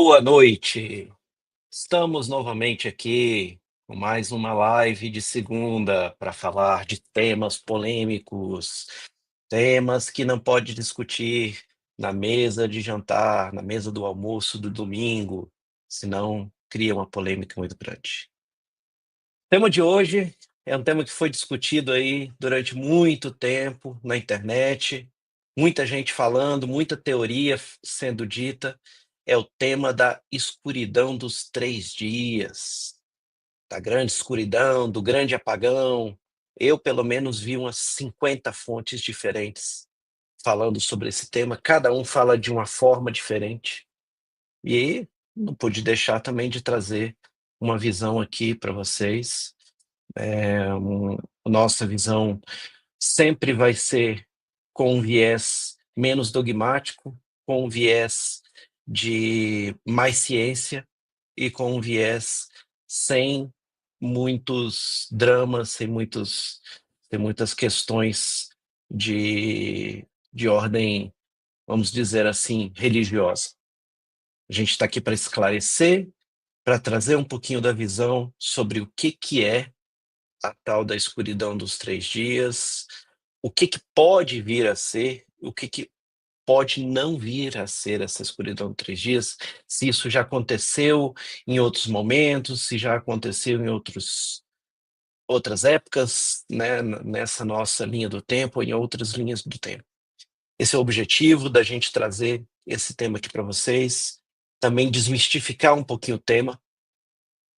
Boa noite. Estamos novamente aqui com mais uma live de segunda para falar de temas polêmicos, temas que não pode discutir na mesa de jantar, na mesa do almoço do domingo, senão cria uma polêmica muito grande. O tema de hoje é um tema que foi discutido aí durante muito tempo na internet, muita gente falando, muita teoria sendo dita. É o tema da escuridão dos 3 dias, da grande escuridão, do grande apagão. Eu, pelo menos, vi umas 50 fontes diferentes falando sobre esse tema, cada um fala de uma forma diferente. E não pude deixar também de trazer uma visão aqui para vocês. Nossa visão sempre vai ser com um viés menos dogmático, com um viés de mais ciência e com um viés sem muitos dramas, sem muitas questões de ordem, vamos dizer assim, religiosa. A gente está aqui para esclarecer, para trazer um pouquinho da visão sobre o que é a tal da escuridão dos 3 dias, o que pode vir a ser, o que pode não vir a ser essa escuridão dos 3 dias, se isso já aconteceu em outros momentos, se já aconteceu em outras épocas, né, nessa nossa linha do tempo ou em outras linhas do tempo. Esse é o objetivo da gente trazer esse tema aqui para vocês, também desmistificar um pouquinho o tema.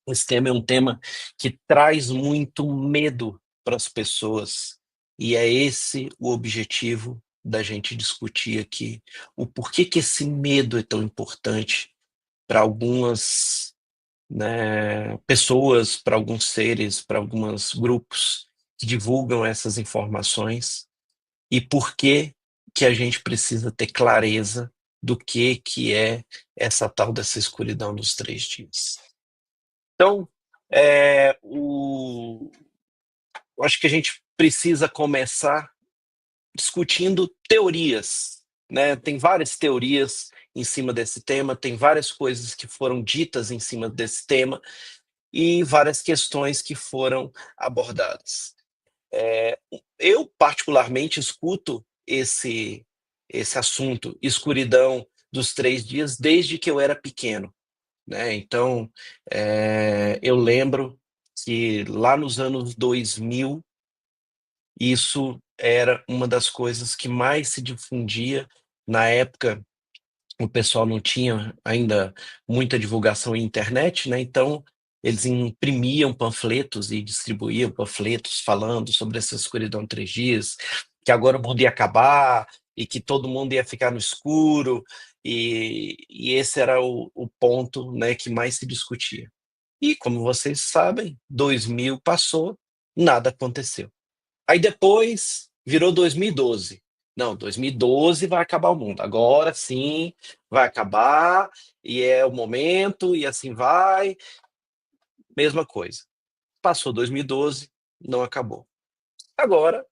Esse tema é um tema que traz muito medo para as pessoas, e é esse o objetivo da gente discutir aqui, o porquê que esse medo é tão importante para algumas, né, pessoas, para alguns seres, para alguns grupos que divulgam essas informações, e por que a gente precisa ter clareza do que é essa tal dessa escuridão dos 3 dias. Então, eu acho que a gente precisa começar discutindo teorias, né? Tem várias teorias em cima desse tema, tem várias coisas que foram ditas em cima desse tema e várias questões que foram abordadas. Eu particularmente escuto esse assunto, escuridão dos 3 dias, desde que eu era pequeno, né? Então, eu lembro que lá nos anos 2000, isso era uma das coisas que mais se difundia. Na época, o pessoal não tinha ainda muita divulgação em internet, né? Então, eles imprimiam panfletos e distribuíam panfletos falando sobre essa escuridão de 3 dias, que agora o mundo ia acabar e que todo mundo ia ficar no escuro, e esse era o ponto, né, que mais se discutia. E, como vocês sabem, 2000 passou, nada aconteceu. Aí depois virou 2012. Não, 2012 vai acabar o mundo. Agora sim vai acabar, e é o momento, e assim vai. Mesma coisa. Passou 2012, não acabou. Agora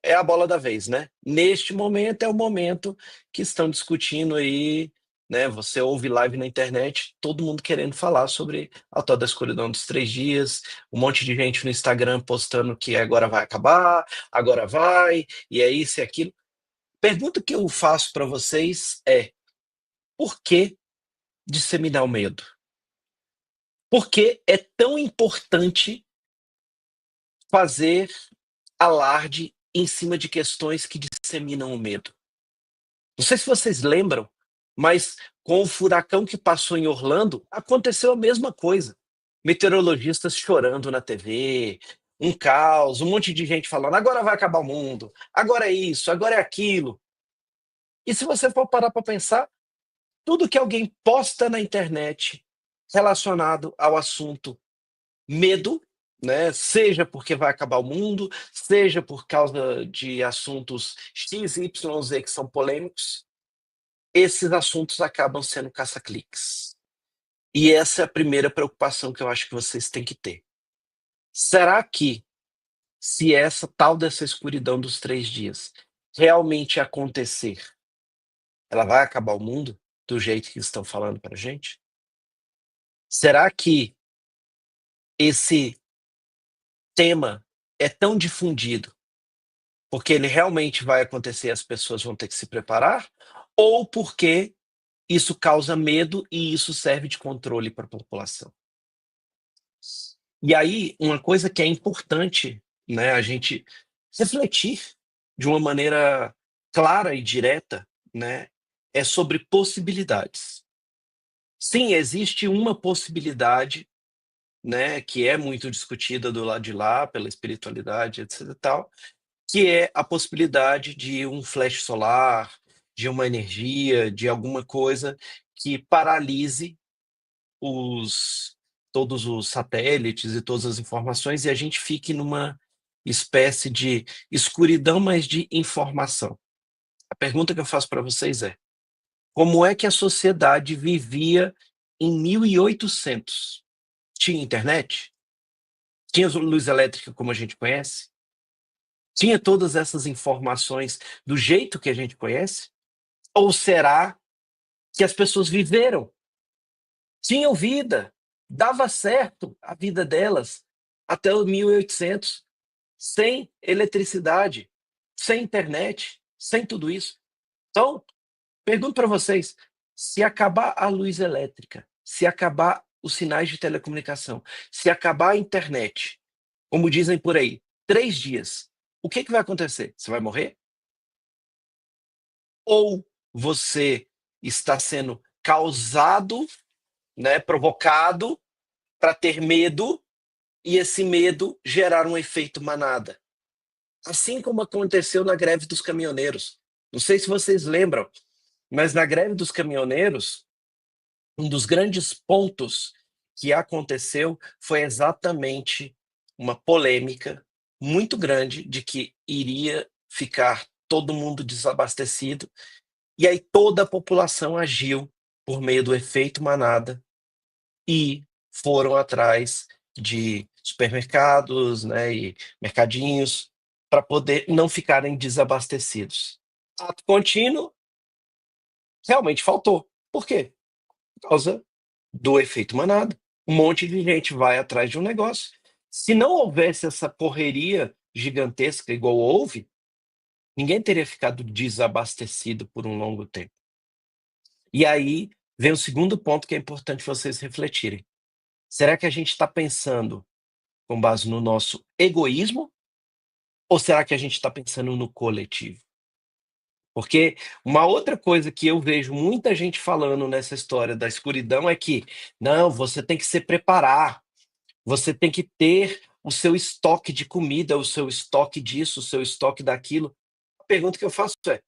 é a bola da vez, né? Neste momento é o momento que estão discutindo aí, né? Você ouve live na internet, todo mundo querendo falar sobre a tal da escuridão dos 3 dias, um monte de gente no Instagram postando que agora vai acabar, agora vai, e é isso e aquilo. Pergunta que eu faço para vocês é: por que disseminar o medo? Por que é tão importante fazer alarde em cima de questões que disseminam o medo? Não sei se vocês lembram, mas com o furacão que passou em Orlando, aconteceu a mesma coisa. Meteorologistas chorando na TV, um caos, um monte de gente falando: agora vai acabar o mundo, agora é isso, agora é aquilo. E se você for parar para pensar, tudo que alguém posta na internet relacionado ao assunto medo, né, seja porque vai acabar o mundo, seja por causa de assuntos X, Y, Z que são polêmicos, esses assuntos acabam sendo caça-cliques. E essa é a primeira preocupação que eu acho que vocês têm que ter. Será que, se essa tal dessa escuridão dos 3 dias realmente acontecer, ela vai acabar o mundo do jeito que estão falando para gente? Será que esse tema é tão difundido porque ele realmente vai acontecer e as pessoas vão ter que se preparar? Ou porque isso causa medo e isso serve de controle para a população? E aí, uma coisa que é importante, né, a gente refletir de uma maneira clara e direta, né, é sobre possibilidades. Sim, existe uma possibilidade, né, que é muito discutida do lado de lá, pela espiritualidade, etc e tal, que é a possibilidade de um flash solar, de uma energia, de alguma coisa que paralise os todos os satélites e todas as informações e a gente fique numa espécie de escuridão, mas de informação. A pergunta que eu faço para vocês é: como é que a sociedade vivia em 1800? Tinha internet? Tinha luz elétrica como a gente conhece? Tinha todas essas informações do jeito que a gente conhece? Ou será que as pessoas viveram, tinham vida, dava certo a vida delas até os 1800, sem eletricidade, sem internet, sem tudo isso? Então, pergunto para vocês: se acabar a luz elétrica, se acabar os sinais de telecomunicação, se acabar a internet, como dizem por aí, 3 dias, o que que vai acontecer? Você vai morrer? Ou você está sendo causado, né, provocado para ter medo e esse medo gerar um efeito manada? Assim como aconteceu na greve dos caminhoneiros. Não sei se vocês lembram, mas na greve dos caminhoneiros, um dos grandes pontos que aconteceu foi exatamente uma polêmica muito grande de que iria ficar todo mundo desabastecido, e aí toda a população agiu por meio do efeito manada e foram atrás de supermercados, né, e mercadinhos para poder não ficarem desabastecidos. Ato contínuo, realmente faltou. Por quê? Por causa do efeito manada. Um monte de gente vai atrás de um negócio. Se não houvesse essa correria gigantesca igual houve, ninguém teria ficado desabastecido por um longo tempo. E aí vem o segundo ponto que é importante vocês refletirem. Será que a gente está pensando com base no nosso egoísmo ou será que a gente está pensando no coletivo? Porque uma outra coisa que eu vejo muita gente falando nessa história da escuridão é que não, você tem que se preparar, você tem que ter o seu estoque de comida, o seu estoque disso, o seu estoque daquilo. A pergunta que eu faço é: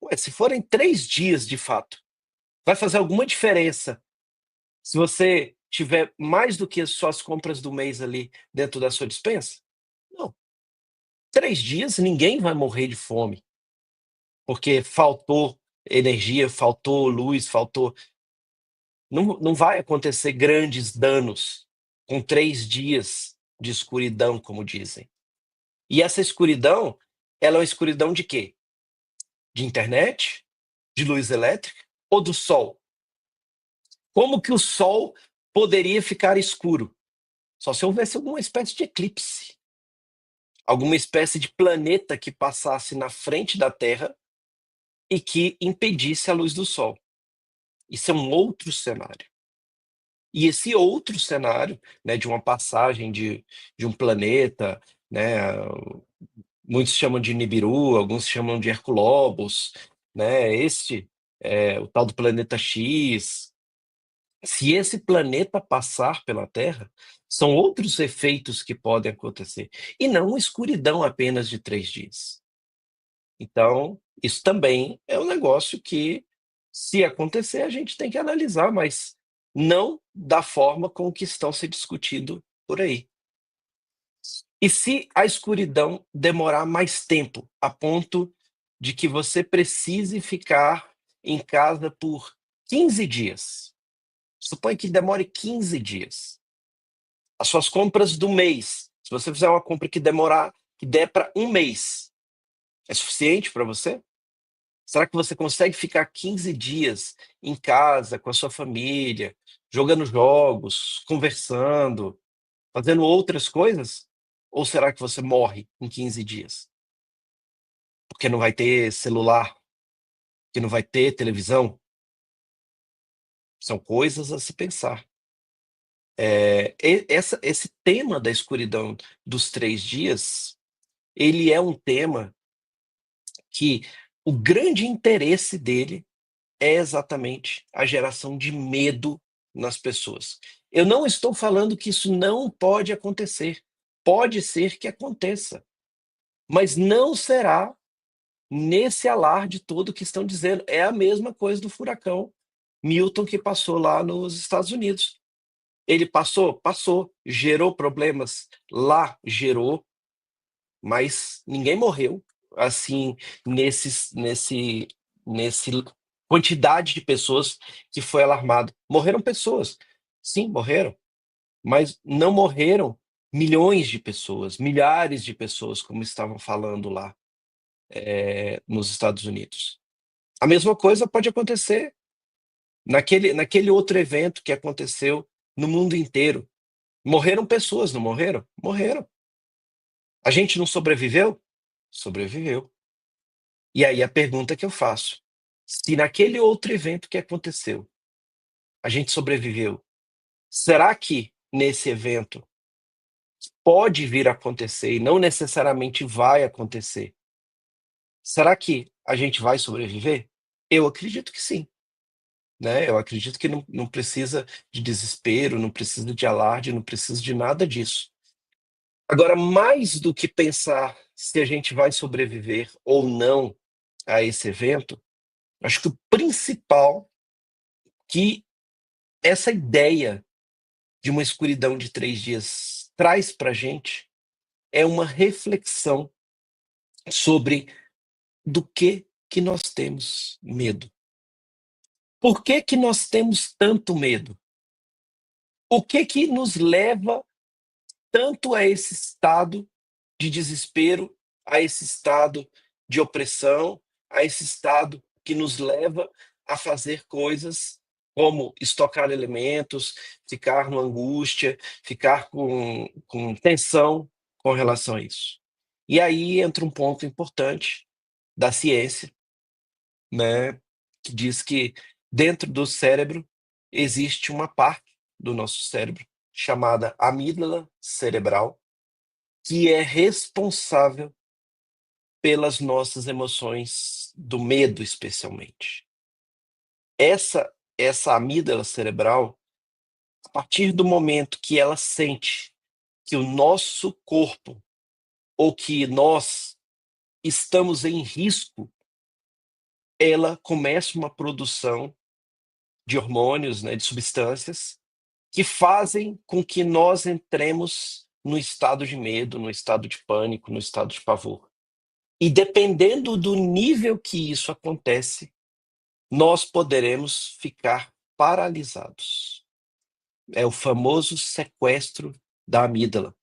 ué, se forem 3 dias de fato, vai fazer alguma diferença se você tiver mais do que as suas compras do mês ali dentro da sua despensa? Não. 3 dias ninguém vai morrer de fome, porque faltou energia, faltou luz, faltou. Não vai acontecer grandes danos com 3 dias de escuridão, como dizem. E essa escuridão, ela é uma escuridão de quê? De internet? De luz elétrica? Ou do sol? Como que o sol poderia ficar escuro? Só se houvesse alguma espécie de eclipse, alguma espécie de planeta que passasse na frente da Terra e que impedisse a luz do sol. Isso é um outro cenário. E esse outro cenário, né, de uma passagem de um planeta, né, muitos chamam de Nibiru, alguns chamam de Herculobos, né, o tal do planeta X. Se esse planeta passar pela Terra, são outros efeitos que podem acontecer, e não uma escuridão apenas de 3 dias. Então, isso também é um negócio que, se acontecer, a gente tem que analisar, mas não da forma com que estão se discutindo por aí. E se a escuridão demorar mais tempo, a ponto de que você precise ficar em casa por 15 dias? Suponha que demore 15 dias. As suas compras do mês, se você fizer uma compra que der para um mês, é suficiente para você? Será que você consegue ficar 15 dias em casa com a sua família, Jogando jogos, conversando, fazendo outras coisas? Ou será que você morre em 15 dias? Porque não vai ter celular, que não vai ter televisão? São coisas a se pensar. Esse tema da escuridão dos 3 dias, ele é um tema que o grande interesse dele é exatamente a geração de medo nas pessoas. Eu não estou falando que isso não pode acontecer. Pode ser que aconteça, mas não será nesse alarde todo que estão dizendo. É a mesma coisa do furacão Milton que passou lá nos Estados Unidos. Ele passou? Passou. Gerou problemas? Lá gerou, mas ninguém morreu, assim, nesse quantidade de pessoas que foi alarmado. Morreram pessoas, sim, morreram, mas não morreram milhões de pessoas, milhares de pessoas, como estavam falando lá, nos Estados Unidos. A mesma coisa pode acontecer naquele outro evento que aconteceu no mundo inteiro. Morreram pessoas, não morreram? Morreram. A gente não sobreviveu? Sobreviveu. E aí a pergunta que eu faço: se naquele outro evento que aconteceu, a gente sobreviveu, será que nesse evento pode vir a acontecer e não necessariamente vai acontecer, será que a gente vai sobreviver? Eu acredito que sim, né, eu acredito que não precisa de desespero, não precisa de alarde, não precisa de nada disso. Agora, mais do que pensar se a gente vai sobreviver ou não a esse evento, acho que o principal que essa ideia de uma escuridão de 3 dias traz para a gente é uma reflexão sobre do que nós temos medo. Por que nós temos tanto medo? O que nos leva tanto a esse estado de desespero, a esse estado de opressão, a esse estado que nos leva a fazer coisas como estocar elementos, ficar numa angústia, ficar com tensão com relação a isso. E aí entra um ponto importante da ciência, né, que diz que dentro do cérebro existe uma parte do nosso cérebro chamada amígdala cerebral, que é responsável pelas nossas emoções do medo, especialmente. Essa amígdala cerebral, a partir do momento que ela sente que o nosso corpo ou que nós estamos em risco, ela começa uma produção de hormônios, né, de substâncias que fazem com que nós entremos no estado de medo, no estado de pânico, no estado de pavor. E dependendo do nível que isso acontece, nós poderemos ficar paralisados. É o famoso sequestro da amígdala.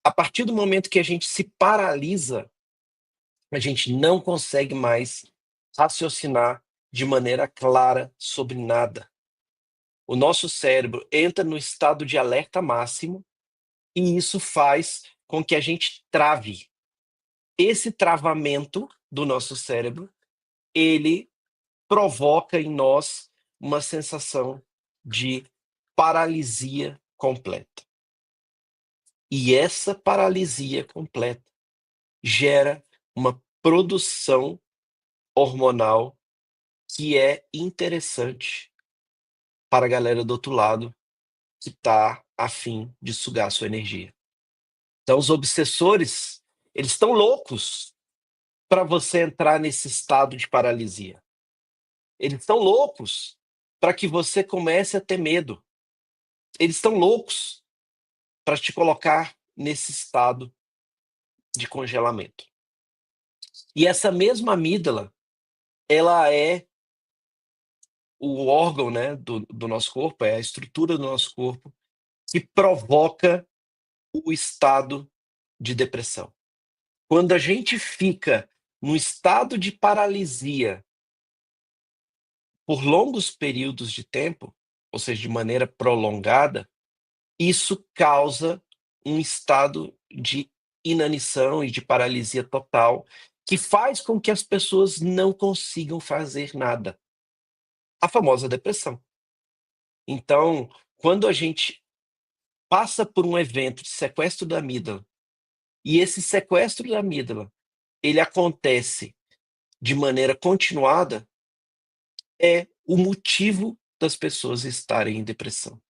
A partir do momento que a gente se paralisa, a gente não consegue mais raciocinar de maneira clara sobre nada. O nosso cérebro entra no estado de alerta máximo e isso faz com que a gente trave. Esse travamento do nosso cérebro, ele provoca em nós uma sensação de paralisia completa. E essa paralisia completa gera uma produção hormonal que é interessante para a galera do outro lado que está a fim de sugar sua energia. Então, os obsessores, eles estão loucos para você entrar nesse estado de paralisia. Eles estão loucos para que você comece a ter medo. Eles estão loucos para te colocar nesse estado de congelamento. E essa mesma amígdala, ela é o órgão, né, do nosso corpo, é a estrutura do nosso corpo que provoca o estado de depressão. Quando a gente fica num estado de paralisia por longos períodos de tempo, ou seja, de maneira prolongada, isso causa um estado de inanição e de paralisia total, que faz com que as pessoas não consigam fazer nada. A famosa depressão. Então, quando a gente passa por um evento de sequestro da amígdala, e esse sequestro da amígdala, ele acontece de maneira continuada, é o motivo das pessoas estarem em depressão.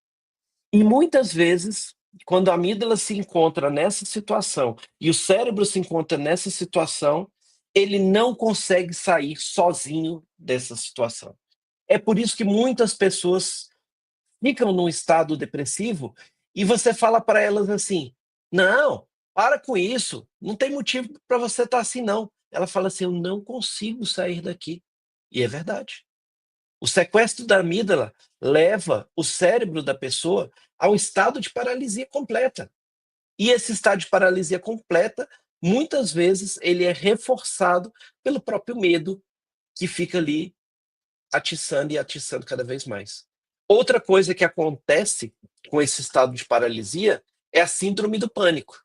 E muitas vezes, quando a amígdala se encontra nessa situação e o cérebro se encontra nessa situação, ele não consegue sair sozinho dessa situação. É por isso que muitas pessoas ficam num estado depressivo e você fala para elas assim: "Não, para com isso, não tem motivo para você estar assim não". Ela fala assim: "Eu não consigo sair daqui". E é verdade. O sequestro da amígdala leva o cérebro da pessoa a um estado de paralisia completa. E esse estado de paralisia completa, muitas vezes, ele é reforçado pelo próprio medo que fica ali atiçando e atiçando cada vez mais. Outra coisa que acontece com esse estado de paralisia é a síndrome do pânico.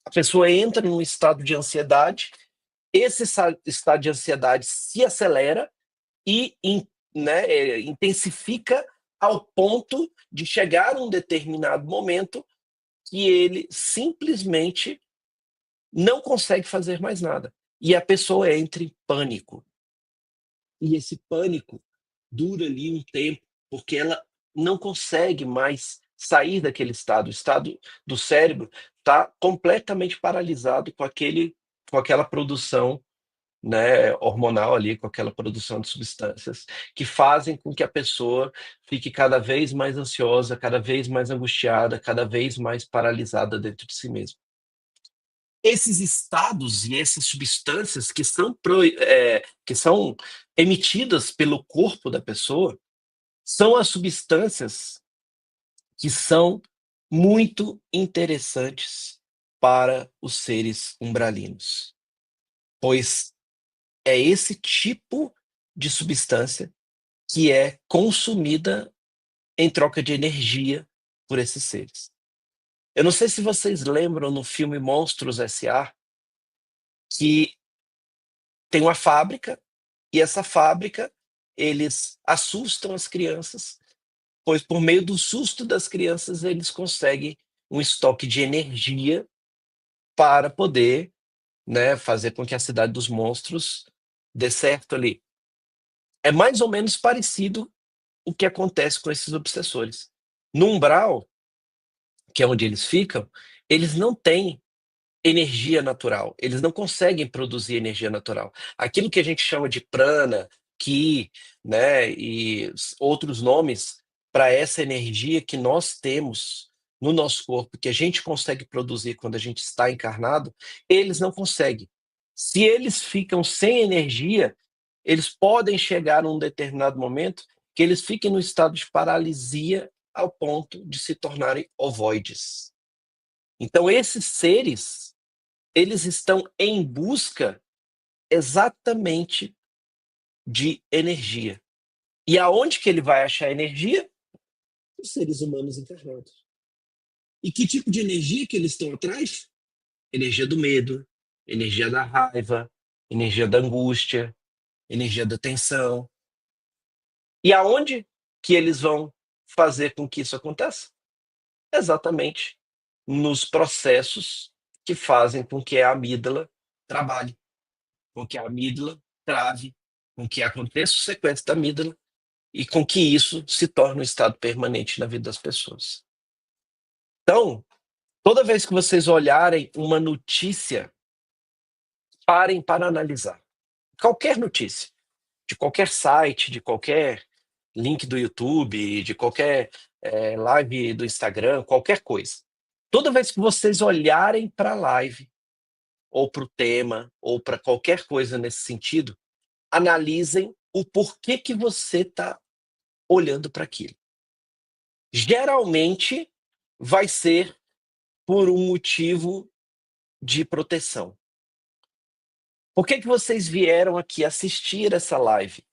A pessoa entra num estado de ansiedade, esse estado de ansiedade se acelera e né, intensifica ao ponto de chegar um determinado momento que ele simplesmente não consegue fazer mais nada. E a pessoa entra em pânico. E esse pânico dura ali um tempo, porque ela não consegue mais sair daquele estado. O estado do cérebro está completamente paralisado com aquela produção, né, hormonal ali, com aquela produção de substâncias que fazem com que a pessoa fique cada vez mais ansiosa, cada vez mais angustiada, cada vez mais paralisada dentro de si mesma. Esses estados e essas substâncias que são emitidas pelo corpo da pessoa, são as substâncias que são muito interessantes para os seres umbralinos, pois é esse tipo de substância que é consumida em troca de energia por esses seres. Eu não sei se vocês lembram no filme Monstros S.A., que tem uma fábrica, e essa fábrica, eles assustam as crianças, pois por meio do susto das crianças eles conseguem um estoque de energia para poder, né, fazer com que a cidade dos monstros dê certo ali. É mais ou menos parecido o que acontece com esses obsessores. No umbral, que é onde eles ficam, eles não têm energia natural, eles não conseguem produzir energia natural. Aquilo que a gente chama de prana, ki, né, e outros nomes para essa energia que nós temos no nosso corpo, que a gente consegue produzir quando a gente está encarnado, eles não conseguem. Se eles ficam sem energia, eles podem chegar num determinado momento que eles fiquem no estado de paralisia ao ponto de se tornarem ovoides. Então esses seres, eles estão em busca exatamente de energia. E aonde que ele vai achar energia? Os seres humanos encarnados. E que tipo de energia que eles estão atrás? Energia do medo, energia da raiva, energia da angústia, energia da tensão. E aonde que eles vão fazer com que isso aconteça? Exatamente nos processos que fazem com que a amígdala trabalhe, com que a amígdala trave, com que aconteça o sequestro da amígdala e com que isso se torne um estado permanente na vida das pessoas. Então, toda vez que vocês olharem uma notícia, parem para analisar. Qualquer notícia, de qualquer site, de qualquer link do YouTube, de qualquer live do Instagram, qualquer coisa. Toda vez que vocês olharem para a live, ou para o tema, ou para qualquer coisa nesse sentido, analisem o porquê que você está olhando para aquilo. Geralmente vai ser por um motivo de proteção. Por que que vocês vieram aqui assistir essa live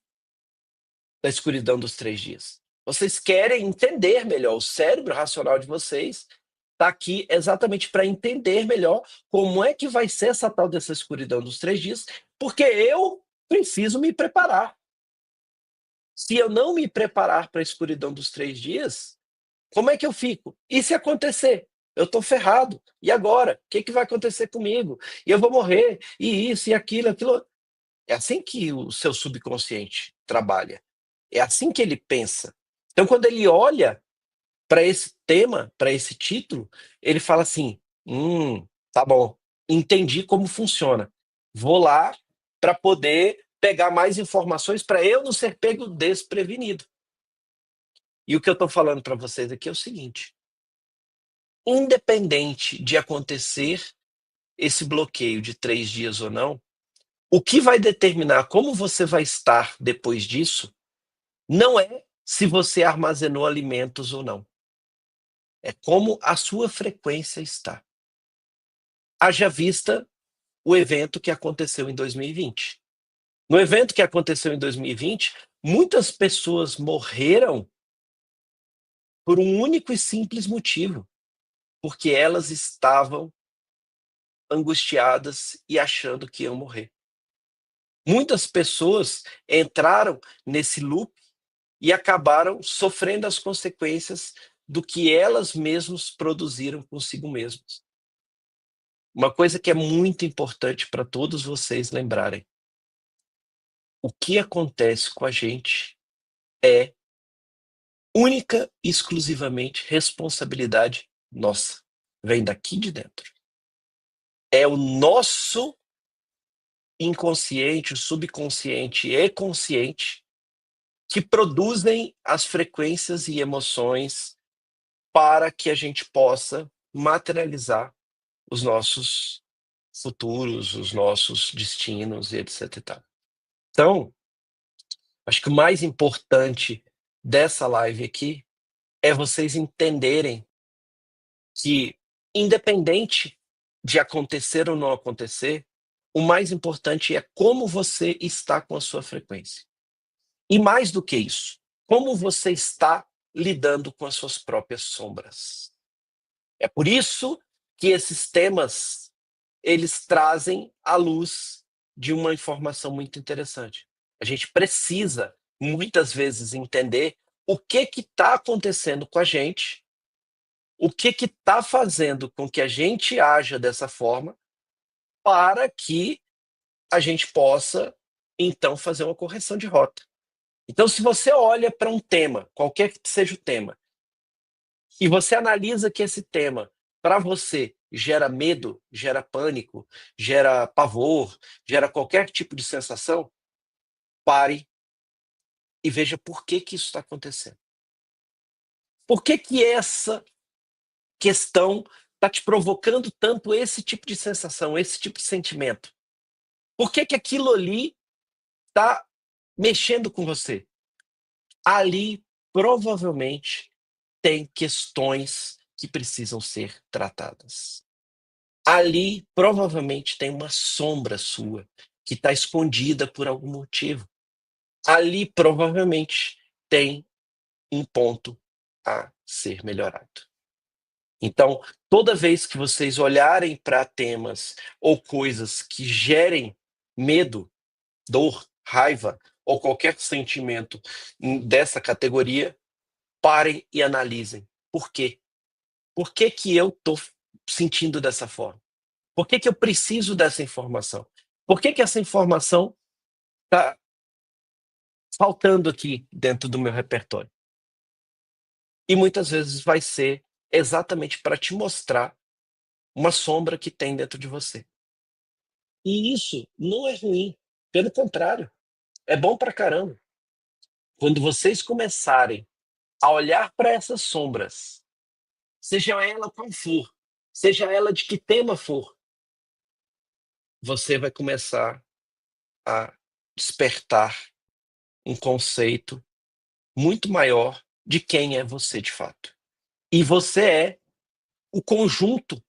da escuridão dos 3 dias? Vocês querem entender melhor. O cérebro racional de vocês está aqui exatamente para entender melhor como é que vai ser essa tal dessa escuridão dos 3 dias, porque eu preciso me preparar. Se eu não me preparar para a escuridão dos 3 dias, como é que eu fico? E se acontecer? Eu estou ferrado. E agora? O que, que vai acontecer comigo? E eu vou morrer. E isso, e aquilo, aquilo. É assim que o seu subconsciente trabalha. É assim que ele pensa. Então, quando ele olha para esse tema, para esse título, ele fala assim: tá bom, entendi como funciona. Vou lá para poder pegar mais informações para eu não ser pego desprevenido. E o que eu estou falando para vocês aqui é o seguinte: independente de acontecer esse bloqueio de 3 dias ou não, o que vai determinar como você vai estar depois disso não é se você armazenou alimentos ou não. É como a sua frequência está. Haja vista o evento que aconteceu em 2020. No evento que aconteceu em 2020, muitas pessoas morreram por um único e simples motivo, porque elas estavam angustiadas e achando que iam morrer. Muitas pessoas entraram nesse loop e acabaram sofrendo as consequências do que elas mesmas produziram consigo mesmas. Uma coisa que é muito importante para todos vocês lembrarem: o que acontece com a gente é única e exclusivamente responsabilidade nossa. Vem daqui de dentro. É o nosso inconsciente, o subconsciente e consciente que produzem as frequências e emoções para que a gente possa materializar os nossos futuros, os nossos destinos e etc e tal. Então, acho que o mais importante dessa live aqui é vocês entenderem que, independente de acontecer ou não acontecer, o mais importante é como você está com a sua frequência. E mais do que isso, como você está lidando com as suas próprias sombras. É por isso que esses temas, eles trazem à luz de uma informação muito interessante. A gente precisa, muitas vezes, entender o que está acontecendo com a gente, o que está fazendo com que a gente haja dessa forma, para que a gente possa, então, fazer uma correção de rota. Então, se você olha para um tema, qualquer que seja o tema, e você analisa que esse tema, para você, gera medo, gera pânico, gera pavor, gera qualquer tipo de sensação, pare e veja por que que isso está acontecendo. Por que que essa questão está te provocando tanto esse tipo de sensação, esse tipo de sentimento? Por que que aquilo ali está mexendo com você? Ali, provavelmente, tem questões que precisam ser tratadas. Ali, provavelmente, tem uma sombra sua que está escondida por algum motivo. Ali, provavelmente, tem um ponto a ser melhorado. Então, toda vez que vocês olharem para temas ou coisas que gerem medo, dor, raiva ou qualquer sentimento dessa categoria, parem e analisem. Por quê? Por que que eu estou sentindo dessa forma? Por que que eu preciso dessa informação? Por que que essa informação está faltando aqui dentro do meu repertório? E muitas vezes vai ser exatamente para te mostrar uma sombra que tem dentro de você. E isso não é ruim, pelo contrário, é bom pra caramba. Quando vocês começarem a olhar para essas sombras, seja ela qual for, seja ela de que tema for, você vai começar a despertar um conceito muito maior de quem é você de fato. E você é o conjunto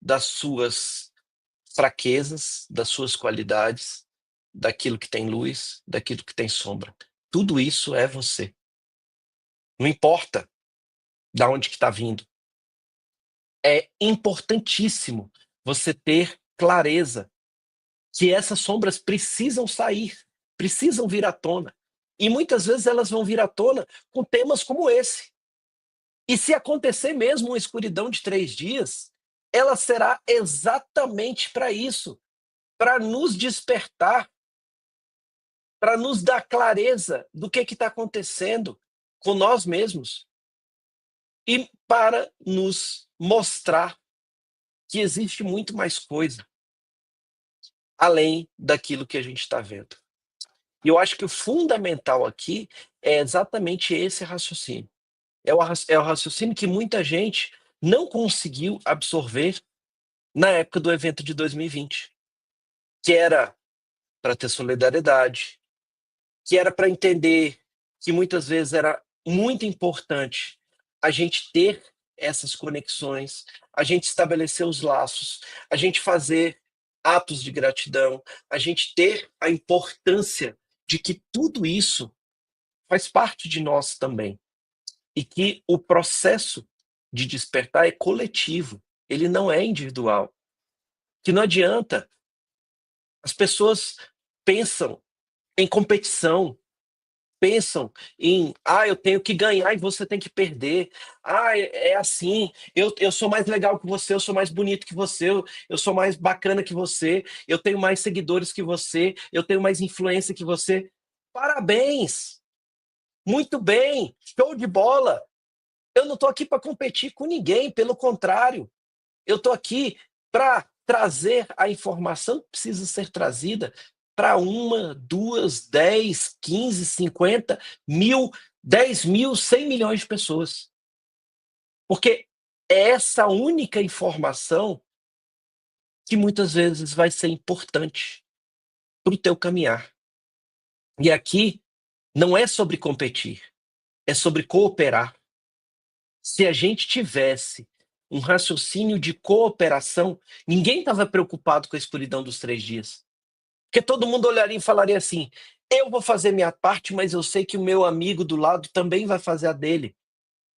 das suas fraquezas, das suas qualidades, daquilo que tem luz, daquilo que tem sombra. Tudo isso é você. Não importa de onde que está vindo. É importantíssimo você ter clareza que essas sombras precisam sair, precisam vir à tona. E muitas vezes elas vão vir à tona com temas como esse. E se acontecer mesmo uma escuridão de 3 dias, ela será exatamente para isso, para nos despertar, para nos dar clareza do que está acontecendo com nós mesmos e para nos mostrar que existe muito mais coisa além daquilo que a gente está vendo. E eu acho que o fundamental aqui é exatamente esse raciocínio. É o raciocínio que muita gente não conseguiu absorver na época do evento de 2020, que era para ter solidariedade, que era para entender que muitas vezes era muito importante a gente ter essas conexões, a gente estabelecer os laços, a gente fazer atos de gratidão, a gente ter a importância de que tudo isso faz parte de nós também. E que o processo de despertar é coletivo, ele não é individual. Que não adianta. As pessoas pensam em competição, pensam em, eu tenho que ganhar e você tem que perder. É assim, eu sou mais legal que você, eu sou mais bonito que você, eu sou mais bacana que você, eu tenho mais seguidores que você, eu tenho mais influência que você. Parabéns! Muito bem, show de bola! Eu não estou aqui para competir com ninguém, pelo contrário, eu estou aqui para trazer a informação que precisa ser trazida para 1, 2, 10, 15, 50, 1.000, 10.000, 100 milhões de pessoas. Porque é essa única informação que muitas vezes vai ser importante para o teu caminhar. E aqui não é sobre competir, é sobre cooperar. Se a gente tivesse um raciocínio de cooperação, ninguém estava preocupado com a escuridão dos 3 dias. Porque todo mundo olharia e falaria assim: eu vou fazer minha parte, mas eu sei que o meu amigo do lado também vai fazer a dele.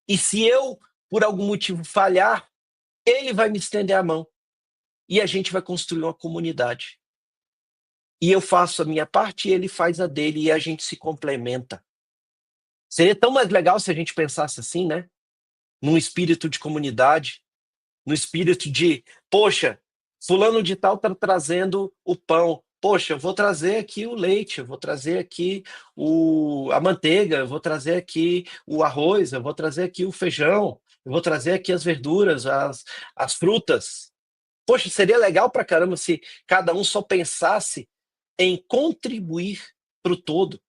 E se eu, por algum motivo, falhar, ele vai me estender a mão. E a gente vai construir uma comunidade. E eu faço a minha parte e ele faz a dele e a gente se complementa. Seria tão mais legal se a gente pensasse assim, né? Num espírito de comunidade, no espírito de, poxa, fulano de tal está trazendo o pão. Poxa, eu vou trazer aqui o leite, eu vou trazer aqui a manteiga, eu vou trazer aqui o arroz, eu vou trazer aqui o feijão, eu vou trazer aqui as verduras, as frutas. Poxa, seria legal pra caramba se cada um só pensasse em contribuir para o todo.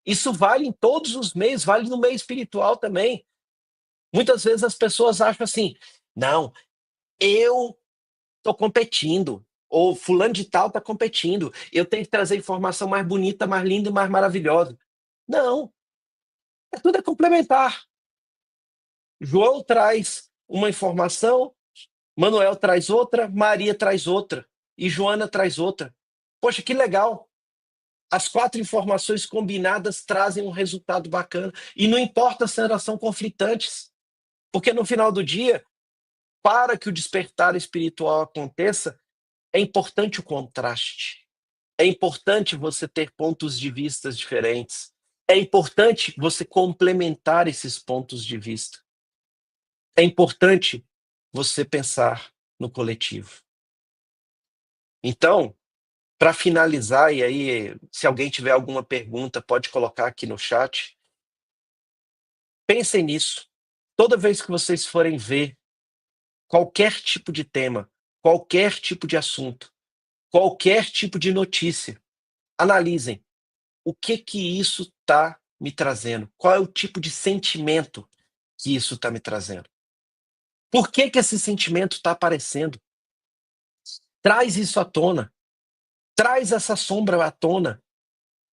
Isso vale em todos os meios, vale no meio espiritual também. Muitas vezes as pessoas acham assim, não, eu estou competindo, ou fulano de tal está competindo, eu tenho que trazer informação mais bonita, mais linda e mais maravilhosa. Não, tudo é complementar. João traz uma informação, Manuel traz outra, Maria traz outra, e Joana traz outra. Poxa, que legal! As 4 informações combinadas trazem um resultado bacana. E não importa se elas são conflitantes, porque no final do dia, para que o despertar espiritual aconteça, é importante o contraste. É importante você ter pontos de vista diferentes. É importante você complementar esses pontos de vista. É importante você pensar no coletivo. Então, para finalizar, e aí, se alguém tiver alguma pergunta, pode colocar aqui no chat. Pensem nisso. Toda vez que vocês forem ver qualquer tipo de tema, qualquer tipo de assunto, qualquer tipo de notícia, analisem o que isso está me trazendo, qual é o tipo de sentimento que isso está me trazendo. Por que esse sentimento está aparecendo? Traz isso à tona. Traz essa sombra à tona.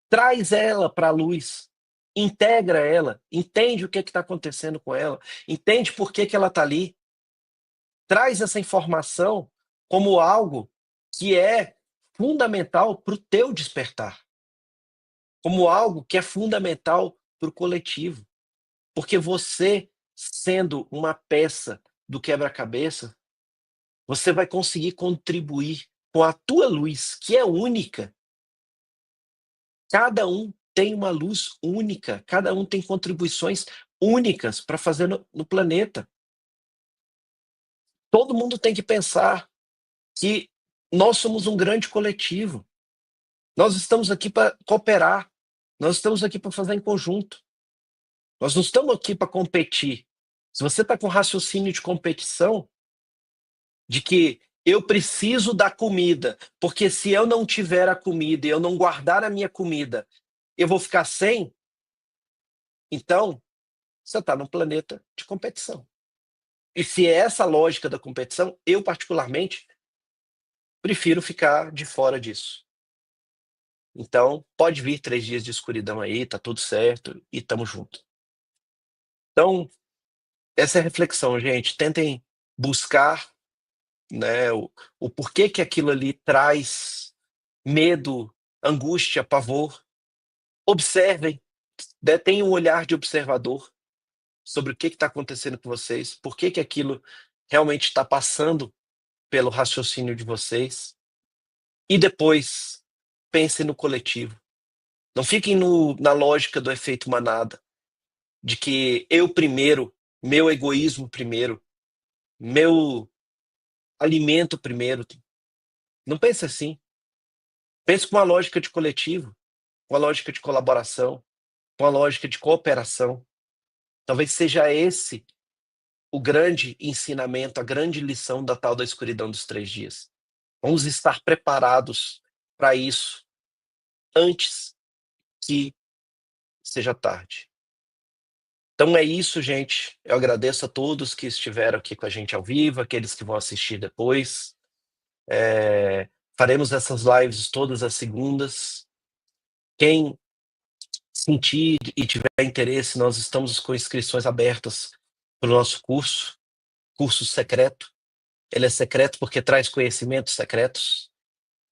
Traz ela para a luz. Integra ela. Entende o que está acontecendo com ela. Entende por que ela está ali. Traz essa informação como algo que é fundamental para o teu despertar. Como algo que é fundamental para o coletivo. Porque você, sendo uma peça do quebra-cabeça, você vai conseguir contribuir com a tua luz, que é única. Cada um tem uma luz única, cada um tem contribuições únicas para fazer no planeta. Todo mundo tem que pensar que nós somos um grande coletivo. Nós estamos aqui para cooperar, nós estamos aqui para fazer em conjunto. Nós não estamos aqui para competir. Se você está com raciocínio de competição, de que eu preciso da comida, porque se eu não tiver a comida e eu não guardar a minha comida, eu vou ficar sem, então você está num planeta de competição. E se é essa a lógica da competição, eu particularmente prefiro ficar de fora disso. Então, pode vir 3 dias de escuridão aí, tá tudo certo e tamo junto. Então, essa é a reflexão, gente. Tentem buscar, né, o porquê que aquilo ali traz medo, angústia, pavor. Observem, tenham um olhar de observador sobre o que está acontecendo com vocês, por que que aquilo realmente está passando pelo raciocínio de vocês. E depois, pensem no coletivo. Não fiquem na lógica do efeito manada, de que eu primeiro, meu egoísmo primeiro, meu alimento primeiro. Não pense assim. Pense com a lógica de coletivo, com a lógica de colaboração, com a lógica de cooperação. Talvez seja esse o grande ensinamento, a grande lição da tal da escuridão dos 3 dias. Vamos estar preparados para isso antes que seja tarde. Então é isso, gente. Eu agradeço a todos que estiveram aqui com a gente ao vivo, aqueles que vão assistir depois. Faremos essas lives todas as segundas. Quem sentir e tiver interesse, nós estamos com inscrições abertas para o nosso curso secreto. Ele é secreto porque traz conhecimentos secretos,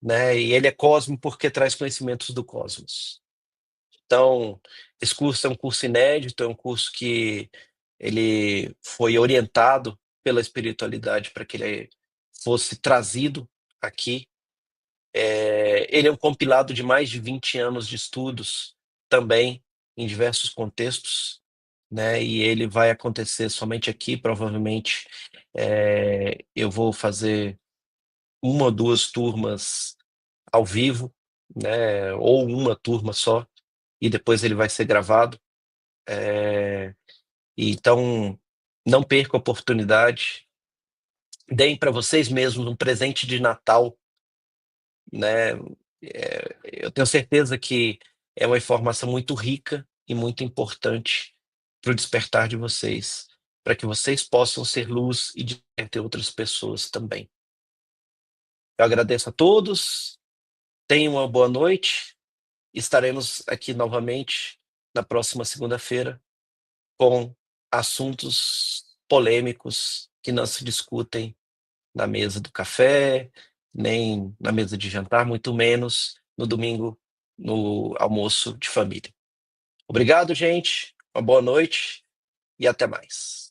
né? E ele é cosmo porque traz conhecimentos do cosmos. Então, esse curso é um curso inédito, é um curso que ele foi orientado pela espiritualidade para que ele fosse trazido aqui. Ele é um compilado de mais de 20 anos de estudos, também em diversos contextos, né? E ele vai acontecer somente aqui, provavelmente. Eu vou fazer 1 ou 2 turmas ao vivo, né? Ou uma turma só, e depois ele vai ser gravado. Então, não perca a oportunidade. Deem para vocês mesmos um presente de Natal, né? Eu tenho certeza que é uma informação muito rica e muito importante para o despertar de vocês, para que vocês possam ser luz e despertar outras pessoas também. Eu agradeço a todos, tenham uma boa noite. Estaremos aqui novamente na próxima segunda-feira com assuntos polêmicos que não se discutem na mesa do café, nem na mesa de jantar, muito menos no domingo, no almoço de família. Obrigado, gente. Uma boa noite e até mais.